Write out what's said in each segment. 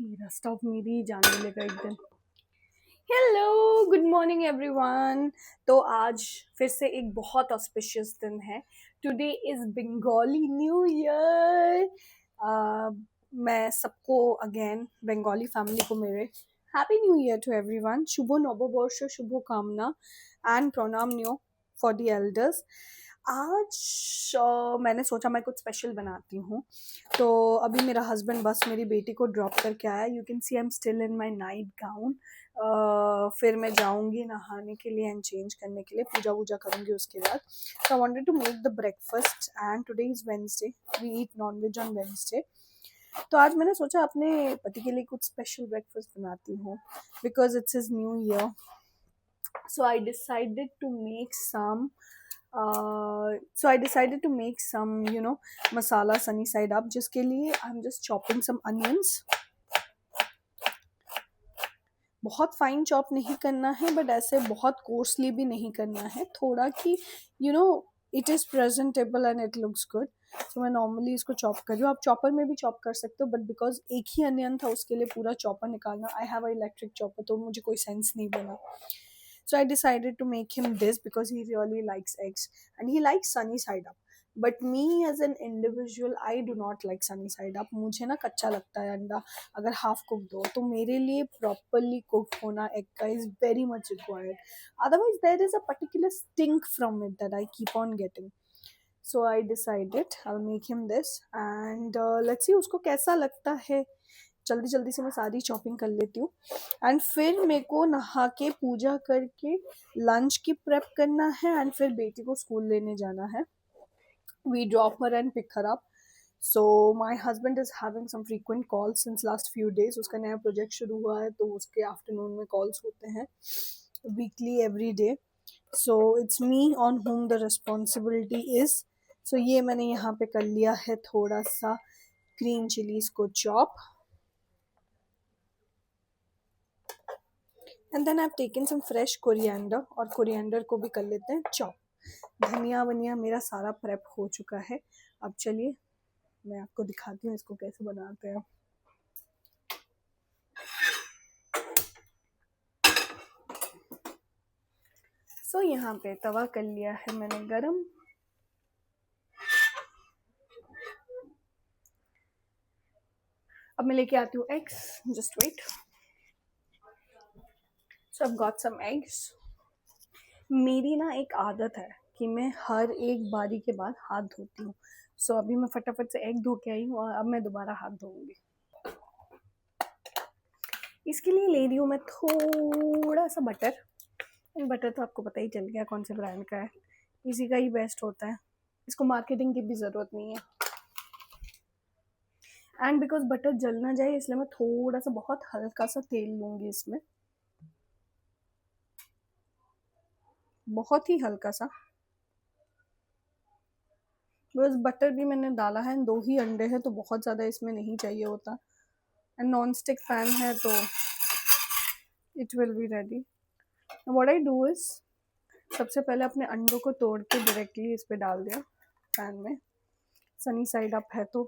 मेरा स्टॉप मेरी जान मिलेगा एक दिन। Hello, good morning everyone. तो आज फिर से एक बहुत ऑस्पिशियस दिन है। Today is Bengali new year. मैं सबको अगेन बंगाली फैमिली को मेरे happy new year to everyone. शुभ नववर्ष, शुभ कामना एंड प्रणाम फॉर द एल्डर्स। आज मैंने सोचा मैं कुछ स्पेशल बनाती हूँ। तो अभी मेरा हस्बैंड बस मेरी बेटी को ड्रॉप करके आया। You can see I am still in my night gown. फिर मैं जाऊंगी नहाने के लिए एंड चेंज करने के लिए, पूजा वूजा करूंगी उसके बाद। So I wanted to make the breakfast and today is Wednesday, we eat non veg on Wednesday. तो आज मैंने सोचा अपने पति के लिए कुछ स्पेशल ब्रेकफास्ट बनाती हूँ because it's his new year. So I decided to make some masala sunny side up, जिसके लिए I'm just chopping some onions. बहुत फाइन चॉप नहीं करना है बट ऐसे बहुत कोर्सली भी नहीं करना है, थोड़ा कि it is presentable and it looks good. तो मैं नॉर्मली इसको चॉप कर रही हूँ। आप चॉपर में भी चॉप कर सकते हो बट बिकॉज एक ही अनियन था उसके लिए पूरा चॉपर निकालना, I have a electric chopper, तो मुझे कोई सेंस नहीं बना। So I decided to make him this because he really likes eggs and he likes sunny side up. But me as an individual, I do not like sunny side up. मुझे ना कच्चा लगता है अंडा अगर half cook दो, तो मेरे लिए प्रॉपरली कुक होना एग का is very much required. Otherwise there is a particular stink from it that I keep on getting. So I decided I'll make him this and let's see उसको कैसा लगता है। जल्दी जल्दी से मैं सारी शॉपिंग कर लेती हूँ एंड फिर मेरे को नहा के पूजा करके लंच की प्रेप करना है एंड फिर बेटी को स्कूल लेने जाना है। We drop her and pick her up. So my husband is having some frequent calls since last few days. उसका नया प्रोजेक्ट शुरू हुआ है तो उसके आफ्टरनून में कॉल्स होते हैं weekly every day. So it's me on home the responsibility is. सो ये मैंने यहाँ पे कर लिया है थोड़ा सा ग्रीन चिलीज को chop and then I have taken some fresh coriander, और कोरिएंडर को भी कर लेते हैं चॉप। धनिया वनिया मेरा सारा प्रेप हो चुका है। अब चलिए मैं आपको दिखाती हूँ इसको कैसे बनाते हैं। सो यहाँ पे तवा कर लिया है मैंने गरम। अब मैं लेके आती हूँ eggs, just wait. So I got some eggs. मेरी ना एक आदत है कि मैं हर एक बारी के बाद हाथ धोती हूँ। सो अभी मैं फटाफट से एग धो के आई हूँ और अब मैं दोबारा हाथ धोऊंगी। इसके लिए ले रही हूँ मैं थोड़ा सा बटर। बटर तो आपको पता ही चल गया कौन से ब्रांड का है, इसी का ही बेस्ट होता है, इसको मार्केटिंग की भी ज़रूरत नहीं है। एंड बिकॉज बटर जल ना जाए इसलिए मैं थोड़ा सा बहुत हल्का सा तेल लूँगी इसमें, बहुत ही हल्का सा। बस बटर भी मैंने डाला है, 2 ही अंडे हैं तो बहुत ज़्यादा इसमें नहीं चाहिए होता, एंड नॉन स्टिक पैन है तो it will be ready. What I do is सबसे पहले अपने अंडों को तोड़ के डायरेक्टली इस पे डाल दिया पैन में। सनी साइड अप है तो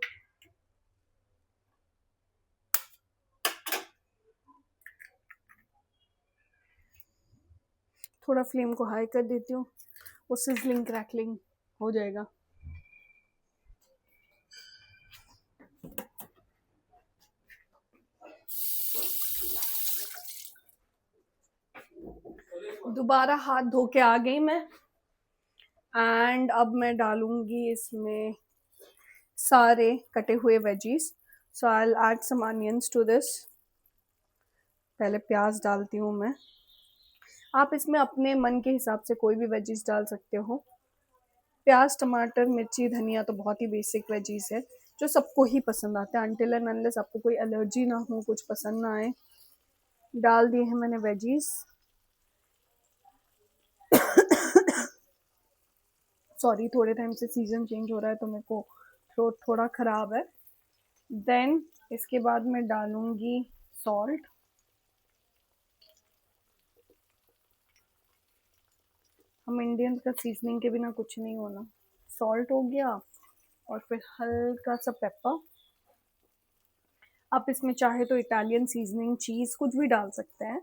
थोड़ा फ्लेम को हाई कर देती हूँ, वो सिजलिंग क्रैकलिंग हो जाएगा। दोबारा हाथ धो के आ गई मैं एंड अब मैं डालूंगी इसमें सारे कटे हुए veggies. So I will add some onions to this. पहले प्याज डालती हूँ मैं। आप इसमें अपने मन के हिसाब से कोई भी वेजीज डाल सकते हो। प्याज, टमाटर, मिर्ची, धनिया तो बहुत ही बेसिक वेजीज है जो सबको ही पसंद आते हैं, अनटिल एंड अनलेस आपको कोई एलर्जी ना हो, कुछ पसंद ना आए। डाल दिए हैं मैंने वेजीज। सॉरी, थोड़े टाइम से सीजन चेंज हो रहा है तो मेरे को थ्रोट थोड़ा ख़राब है। देन इसके बाद मैं डालूंगी सॉल्ट। हम इंडियंस का सीजनिंग के बिना कुछ नहीं होना। सॉल्ट हो गया और फिर हल्का सा पेपर आप इसमें चाहे तो इटालियन सीजनिंग चीज़ कुछ भी डाल सकते हैं।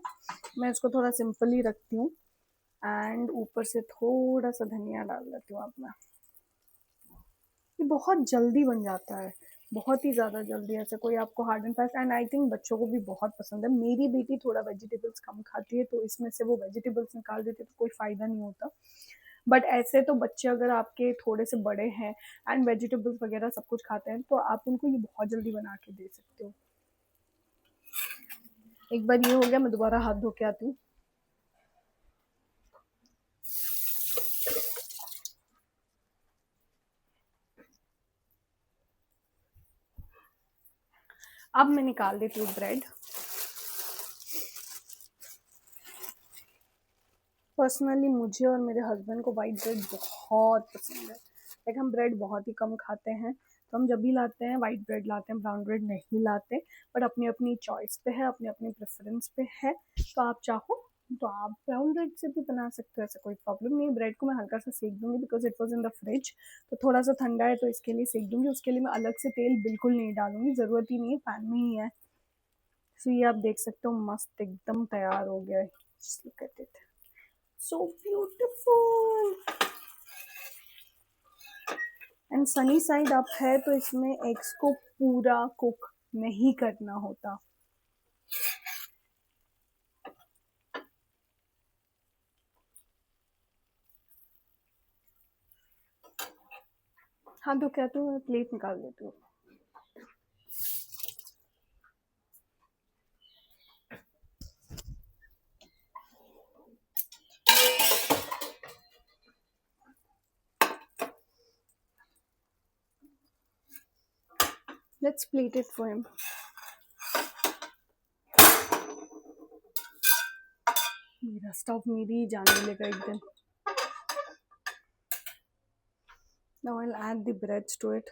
मैं इसको थोड़ा सिंपल ही रखती हूँ एंड ऊपर से थोड़ा सा धनिया डाल देती हूँ अपना। ये बहुत जल्दी बन जाता है, बहुत ही ज़्यादा जल्दी, ऐसा कोई आपको hard and fast. And I think बच्चों को भी बहुत पसंद है। मेरी बेटी थोड़ा वेजिटेबल्स कम खाती है तो इसमें से वो वेजिटेबल्स निकाल देती है तो कोई फ़ायदा नहीं होता। बट ऐसे तो बच्चे अगर आपके थोड़े से बड़े हैं एंड वेजिटेबल्स वगैरह सब कुछ खाते हैं तो आप उनको ये बहुत जल्दी बना के दे सकते हो। एक बार ये हो गया, मैं दोबारा हाथ धो के आती हूँ। अब मैं निकाल देती हूँ ब्रेड। पर्सनली मुझे और मेरे हस्बैंड को वाइट ब्रेड बहुत पसंद है। लाइक हम ब्रेड बहुत ही कम खाते हैं तो हम जब भी लाते हैं वाइट ब्रेड लाते हैं, ब्राउन ब्रेड नहीं लाते। बट अपनी अपनी चॉइस पे है, अपने अपने प्रेफरेंस पे है। तो आप चाहो तो आप ब्राउन ब्रेड से भी बना सकते हो, ऐसा कोई प्रॉब्लम नहीं है। ब्रेड को मैं हल्का सा सेक दूंगी because it was in the fridge, तो थोड़ा सा ठंडा है तो इसके लिए सेक दूंगी। उसके लिए मैं अलग से तेल बिल्कुल नहीं डालूंगी, ज़रूरत ही नहीं है, पैन में ही है। तो ये आप देख सकते हो मस्त एकदम तैयार हो गया है। Just look at it. So beautiful. And sunny side up है तो इसमें एग्स को पूरा कुक नहीं करना होता। हाँ तो क्या, तो प्लेट निकाल देती हूँ। Let's plate it for him. मेरा स्टफ मेरी ही जान लेगा एक दिन। Now I will add the breads to it.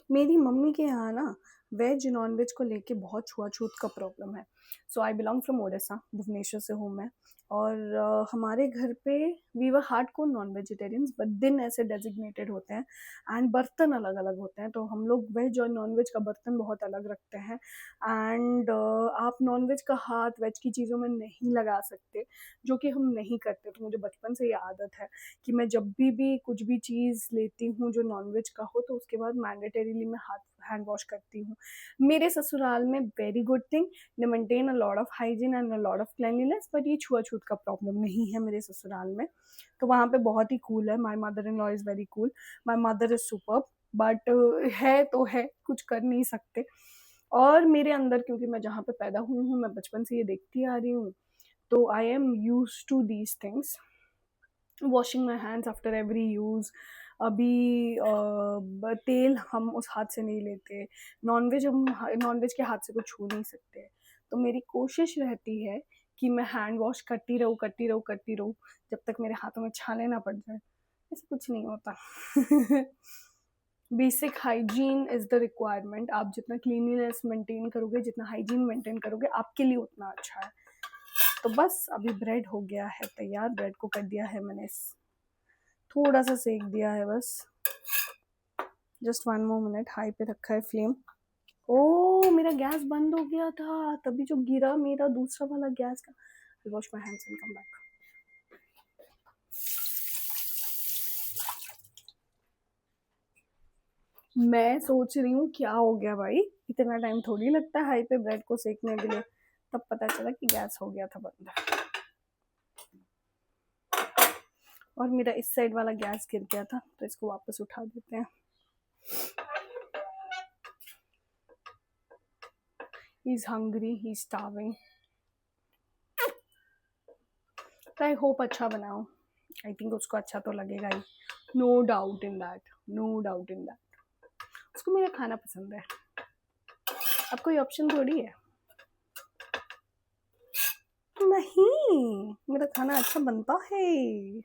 मेरी मम्मी के यहाँ ना वेज नॉन वेज को लेके बहुत छुआछूत का प्रॉब्लम है। So I belong from Odisha, Bhubaneswar से हूँ मैं। और हमारे घर पे we were hardcore non vegetarians, but दिन ऐसे डेजिग्नेटेड होते हैं एंड बर्तन अलग अलग होते हैं। तो हम लोग वेज और नॉन वेज का बर्तन बहुत अलग रखते हैं। एंड आप नॉन वेज का हाथ वेज की चीज़ों में नहीं लगा सकते, जो कि हम नहीं करते। तो मुझे बचपन से ये आदत है कि मैं जब भी कुछ भी चीज़ लेती हूँ जो नॉनवेज का हो तो उसके बाद मैंडेटरीली मैं हाथ हैंड वॉश करती हूँ। मेरे ससुराल में very good thing, they maintain a lot of hygiene and a lot of cleanliness, but ये छुआछूत का प्रॉब्लम नहीं है मेरे ससुराल में। तो वहाँ पे बहुत ही कूल है। My mother in law is very cool, my mother is superb. But है तो है, कुछ कर नहीं सकते। और मेरे अंदर, क्योंकि मैं जहाँ पे पैदा हुई हूँ, मैं बचपन से ये देखती आ रही हूँ, तो I am use to these things. Washing my hands after every use. अभी तेल हम उस हाथ से नहीं लेते। नॉनवेज हम नॉनवेज के हाथ से कुछ छू नहीं सकते। तो मेरी कोशिश रहती है कि मैं हैंड वॉश करती रहूँ करती रहूँ करती रहूँ जब तक मेरे हाथों में छाले ना पड़ जाए। ऐसा कुछ नहीं होता। Basic hygiene is the requirement. आप जितना क्लीनलीनेस मेंटेन करोगे, जितना हाइजीन मेंटेन करोगे, आपके लिए उतना अच्छा है। तो बस अभी ब्रेड हो गया है तैयार। ब्रेड को कर दिया है मैंने, थोड़ा सा सेक दिया है बस। जस्ट 1 more मिनट, हाई पे रखा है फ्लेम। ओ मेरा गैस बंद हो गया था, तभी जो गिरा मेरा दूसरा वाला गैस का। I wash my hands and come back. मैं सोच रही हूँ क्या हो गया भाई, इतना टाइम थोड़ी लगता है हाई पे ब्रेड को सेकने के लिए। तब पता चला कि गैस हो गया था बंद। और मेरा इस साइड वाला गैस गिर गया था तो इसको वापस उठा देते हैं। He's hungry, he's starving. तो आई होप अच्छा बनाऊँ। आई थिंक उसको अच्छा तो लगेगा ही, no doubt in that, no doubt in that. उसको मेरा खाना पसंद है, अब कोई ऑप्शन थोड़ी है। नहीं, मेरा खाना अच्छा बनता है।